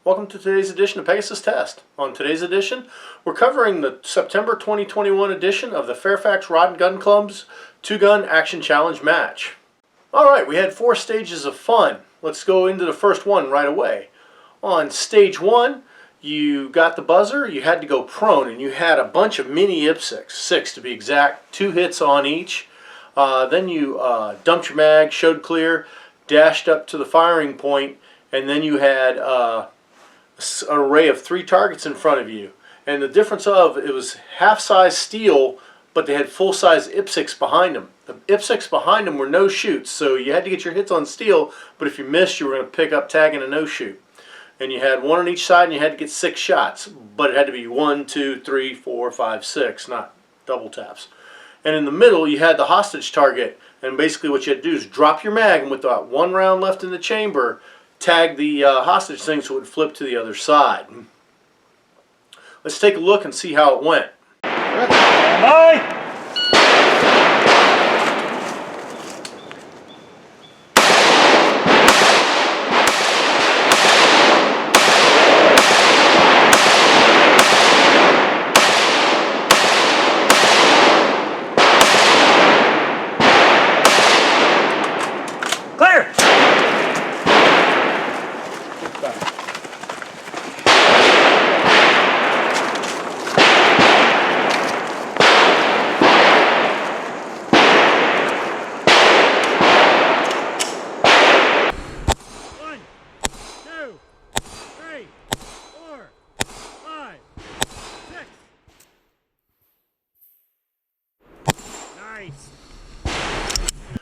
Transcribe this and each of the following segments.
Welcome to today's edition of Pegasus Test. On today's edition, we're covering the September 2021 edition of the FAIRFAX Rod and Gun Club's 2-gun action challenge match. Alright, we had 4 stages of fun. Let's go into the first one right away. On stage 1, you got the buzzer, you had to go prone, and you had a bunch of mini IPSCs, 6 to be exact, 2 hits on each. Then you dumped your mag, showed clear, dashed up to the firing point, and then you had an array of 3 targets in front of you. And the difference it was half-size steel, but they had full-size IPSCs behind them. The IPSCs behind them were no-shoots, so you had to get your hits on steel, but if you missed, you were going to pick up tag and a no-shoot. And you had 1 on each side, and you had to get 6 shots, but it had to be 1, 2, 3, 4, 5, 6, not double taps. And in the middle, you had the hostage target, and basically what you had to do is drop your mag, and with that 1 round left in the chamber, tag the hostage thing so it would flip to the other side. Let's take a look and see how it went. Bye. Clear!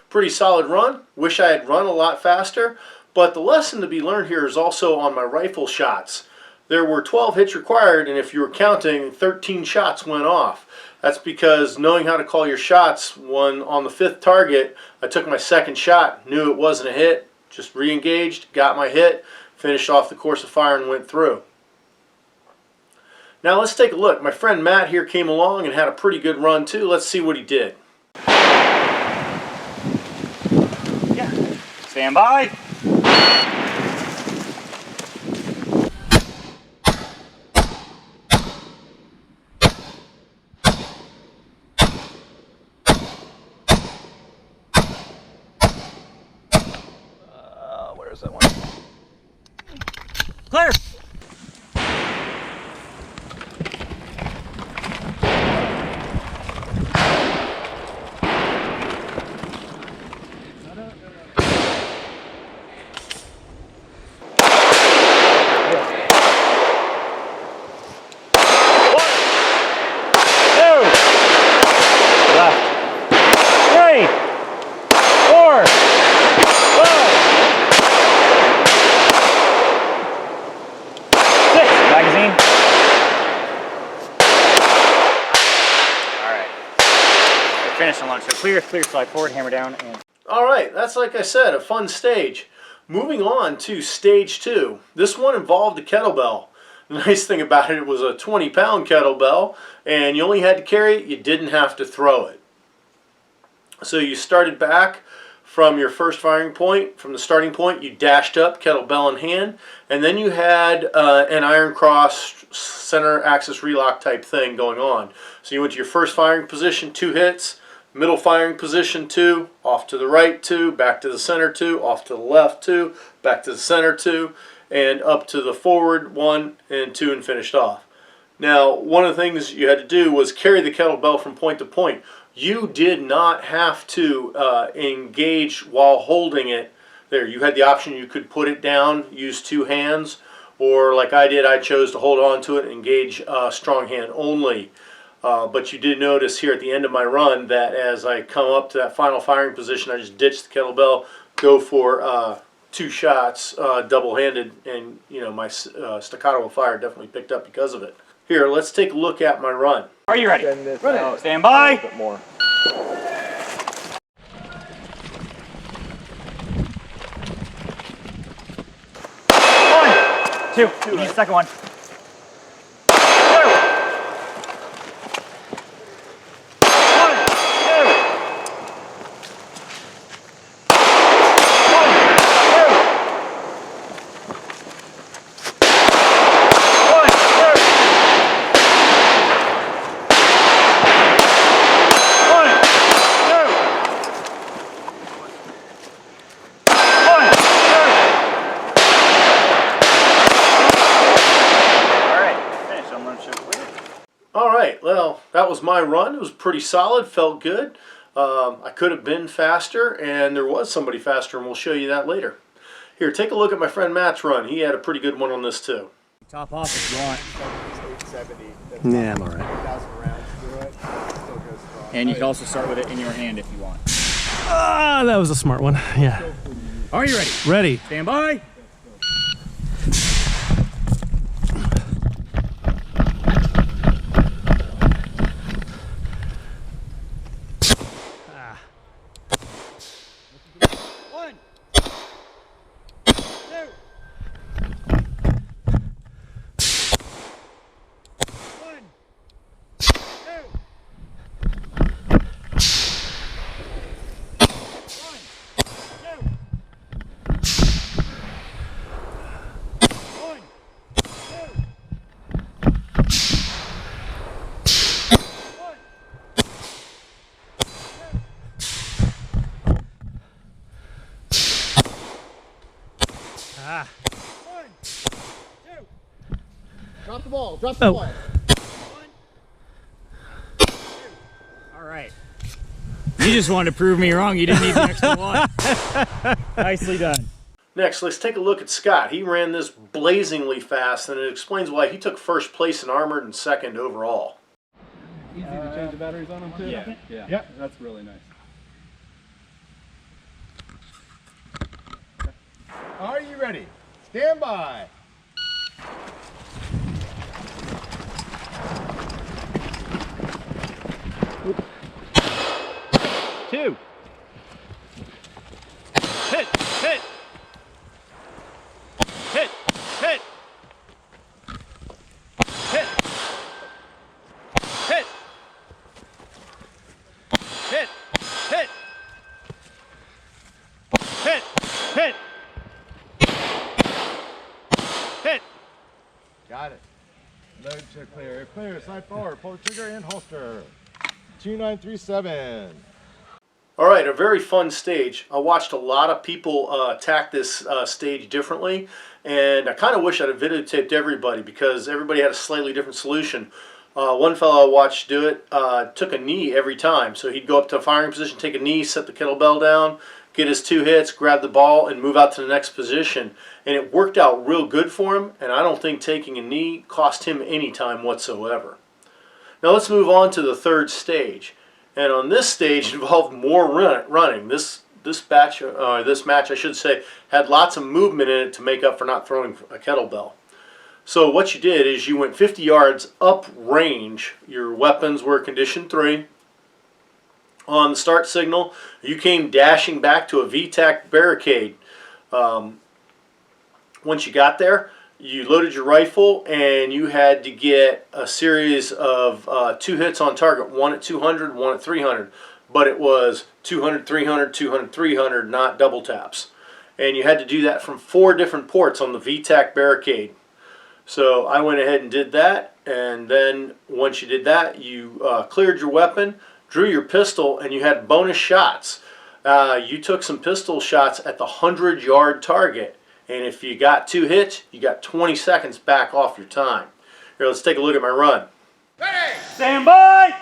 Pretty solid run. Wish I had run a lot faster, but the lesson to be learned here is also on my rifle shots. There were 12 hits required, and if you were counting, 13 shots went off. That's because knowing how to call your shots, when on the 5th target, I took my 2nd shot, knew it wasn't a hit, just re-engaged, got my hit, finished off the course of fire and went through. Now let's take a look. My friend Matt here came along and had a pretty good run too. Let's see what he did. Stand by. Where's that one? Clear. Finish on launch. So clear, slide forward, hammer down, and... Alright, that's like I said, a fun stage. Moving on to stage 2. This one involved a kettlebell. The nice thing about it was a 20-pound kettlebell, and you only had to carry it, you didn't have to throw it. So you started back from your first firing point, from the starting point, you dashed up, kettlebell in hand, and then you had an iron cross center axis relock type thing going on. So you went to your first firing position, 2 hits, middle firing position 2, off to the right 2, back to the center 2, off to the left 2, back to the center 2, and up to the forward 1 and 2 and finished off. Now, one of the things you had to do was carry the kettlebell from point to point. You did not have to engage while holding it there. You had the option, you could put it down, use 2 hands, or like I did, I chose to hold on to it and engage strong hand only. But you did notice here at the end of my run that as I come up to that final firing position, I just ditch the kettlebell, go for 2 shots double-handed, and you know, my staccato of fire definitely picked up because of it. Here, let's take a look at my run. Are you ready? Ready. Stand by. A little bit more. 1, 2. You need the second one. Well, that was my run. It was pretty solid, felt good. I could have been faster, and there was somebody faster, and we'll show you that later. Here, take a look at my friend Matt's run. He had a pretty good one on this too. Top off if you want. 870. Yeah, I'm all right. 1,000 rounds through it. Still goes strong. And you can also start with it in your hand if you want. Ah, that was a smart one. Yeah. Are you ready? Ready. Stand by. Drop the ball. Drop the ball. All right. You just wanted to prove me wrong. You didn't need the extra one. Nicely done. Next, let's take a look at Scott. He ran this blazingly fast, and it explains why he took first place in armored and second overall. Easy to change the batteries on them too? Yeah. That's really nice. Are you ready? Stand by. Two. Hit. Hit. Hit. Hit. Hit. Hit. Hit. Hit. Hit. Hit. Hit. Got it. Load to clear. Clear. Slide forward. Pull the trigger and holster. 2937. All right, a very fun stage. I watched a lot of people attack this stage differently, and I kind of wish I'd have videotaped everybody because everybody had a slightly different solution. One fellow I watched do it took a knee every time. So he'd go up to a firing position, take a knee, set the kettlebell down, get his 2 hits, grab the ball, and move out to the next position. And it worked out real good for him, and I don't think taking a knee cost him any time whatsoever. Now let's move on to the third stage. And on this stage involved more running. This match, I should say, had lots of movement in it to make up for not throwing a kettlebell. So what you did is you went 50 yards up range. Your weapons were condition 3. On the start signal, you came dashing back to a VTAC barricade. Once you got there, you loaded your rifle and you had to get a series of 2 hits on target, one at 200, one at 300. But it was 200, 300, 200, 300, not double taps. And you had to do that from 4 different ports on the VTAC barricade. So I went ahead and did that, and then once you did that, you cleared your weapon, drew your pistol, and you had bonus shots. You took some pistol shots at the 100-yard target. And if you got 2 hits, you got 20 seconds back off your time. Here, let's take a look at my run. Ready! Stand by.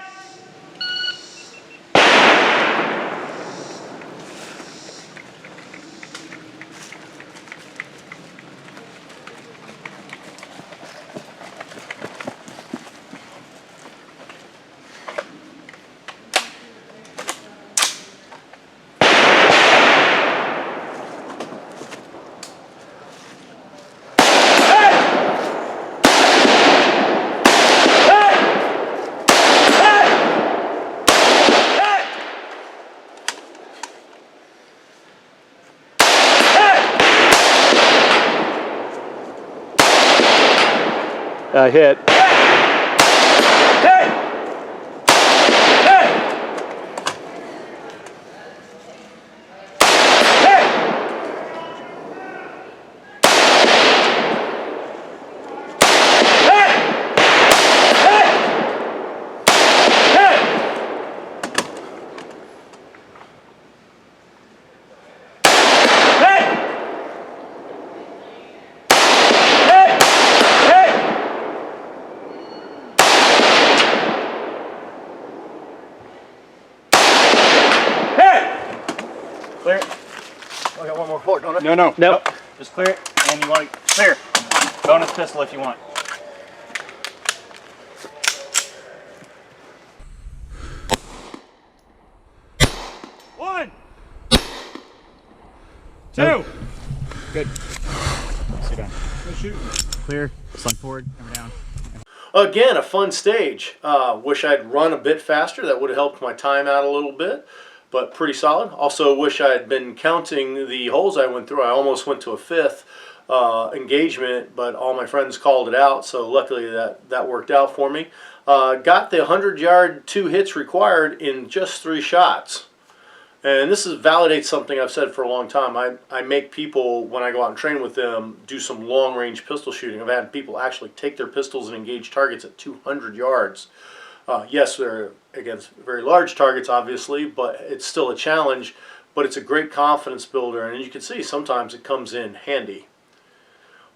Hit. pull it, don't I? No. Nope. Just clear it, and you want to clear. Bonus pistol if you want. One. Two. Good. Sit down. Clear. Slide forward. Hammer down. Again, a fun stage. Wish I'd run a bit faster. That would have helped my time out a little bit, but pretty solid. Also wish I had been counting the holes I went through. I almost went to a 5th engagement, but all my friends called it out, so luckily that worked out for me. Got the 100-yard 2 hits required in just 3 shots. And this validates something I've said for a long time. I make people, when I go out and train with them, do some long-range pistol shooting. I've had people actually take their pistols and engage targets at 200 yards. Yes, they're against very large targets, obviously, but it's still a challenge. But it's a great confidence builder, and you can see sometimes it comes in handy.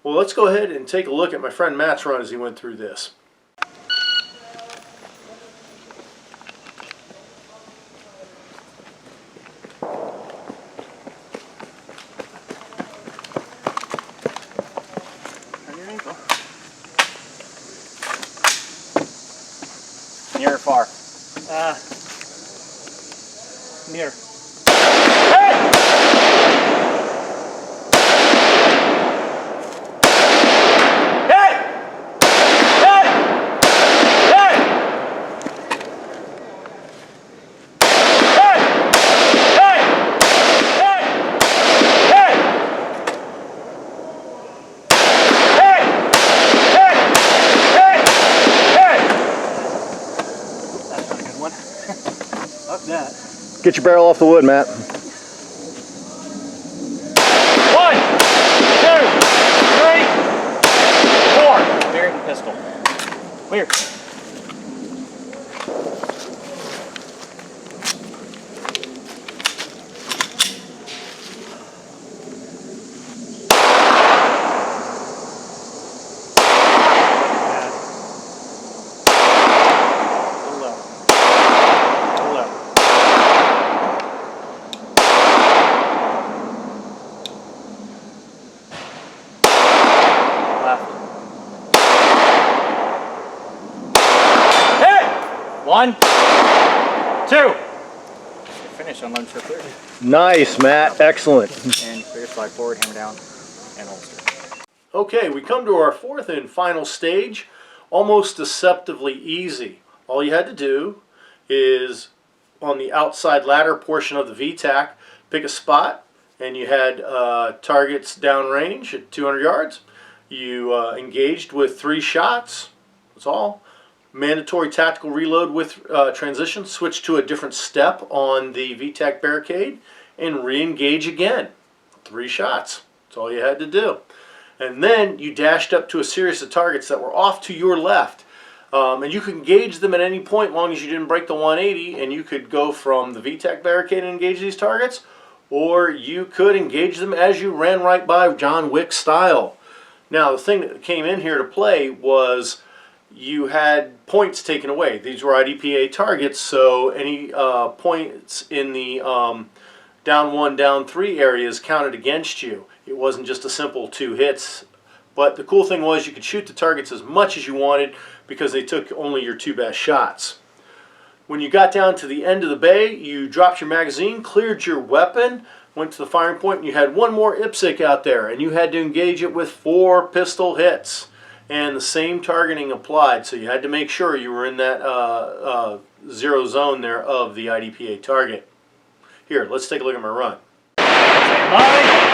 Well, let's go ahead and take a look at my friend Matt's run as he went through this. Near or far? Near. Get your barrel off the wood, Matt. 1, 2, 3, 4. Clear the pistol. Clear. One, two. Finish on lunge for clear. Nice, Matt. Excellent. And clear, slide forward, hammer down, and holster. Okay, we come to our 4th and final stage. Almost deceptively easy. All you had to do is, on the outside ladder portion of the VTAC, pick a spot, and you had targets downrange at 200 yards. You engaged with 3 shots. That's all. Mandatory tactical reload with transition. Switch to a different step on the VTAC barricade and re-engage again. 3 shots. That's all you had to do. And then you dashed up to a series of targets that were off to your left. And you could engage them at any point as long as you didn't break the 180, and you could go from the VTAC barricade and engage these targets, or you could engage them as you ran right by, John Wick style. Now, the thing that came in here to play was you had points taken away. These were IDPA targets, so any points in the down 1, down 3 areas counted against you. It wasn't just a simple 2 hits. But the cool thing was you could shoot the targets as much as you wanted because they took only your 2 best shots. When you got down to the end of the bay, you dropped your magazine, cleared your weapon, went to the firing point, and you had 1 more IPSC out there, and you had to engage it with 4 pistol hits. And the same targeting applied, so you had to make sure you were in that 0 zone there of the IDPA target. Here, let's take a look at my run. Stand by.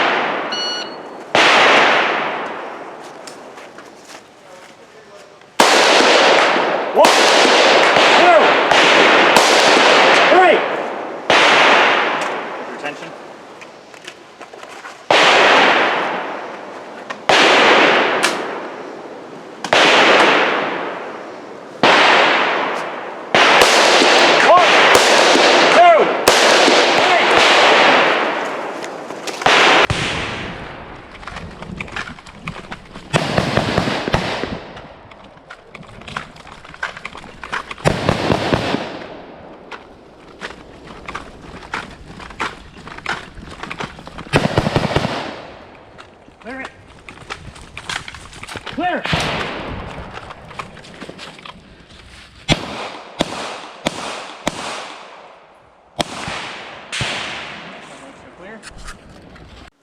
Retention. Clear.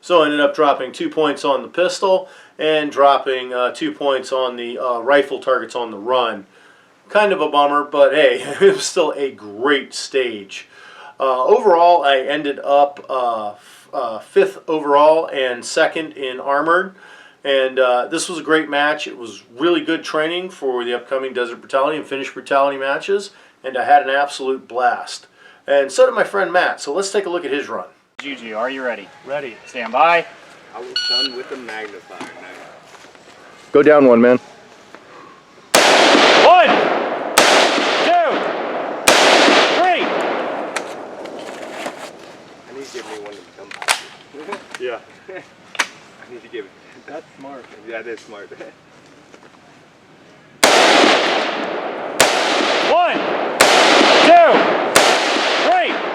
So I ended up dropping 2 points on the pistol and dropping 2 points on the rifle targets on the run. Kind of a bummer, but hey, it was still a great stage. Overall, I ended up 5th overall and 2nd in armored. And this was a great match. It was really good training for the upcoming Desert Brutality and Finnish Brutality matches. And I had an absolute blast. And so did my friend Matt. So let's take a look at his run. Juju, are you ready? Ready. Stand by. I was done with the magnifier now. Go down one, man. 1, 2, 3. I need to give me one of them dumb boxes. Yeah. I need to give it. That's smart. Yeah, that is smart. 1, 2, 3.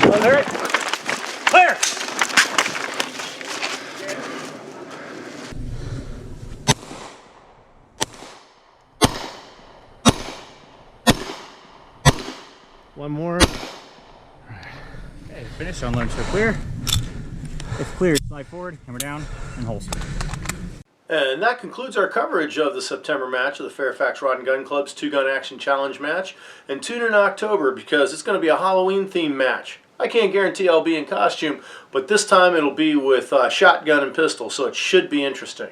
Clear it. Clear. One more. Okay, finish on learn to clear. If clear, slide forward, hammer down, and holster. And that concludes our coverage of the September match of the Fairfax Rod and Gun Club's 2-Gun Action Challenge match. And tune in October because it's going to be a Halloween themed match. I can't guarantee I'll be in costume, but this time it'll be with shotgun and pistol, so it should be interesting.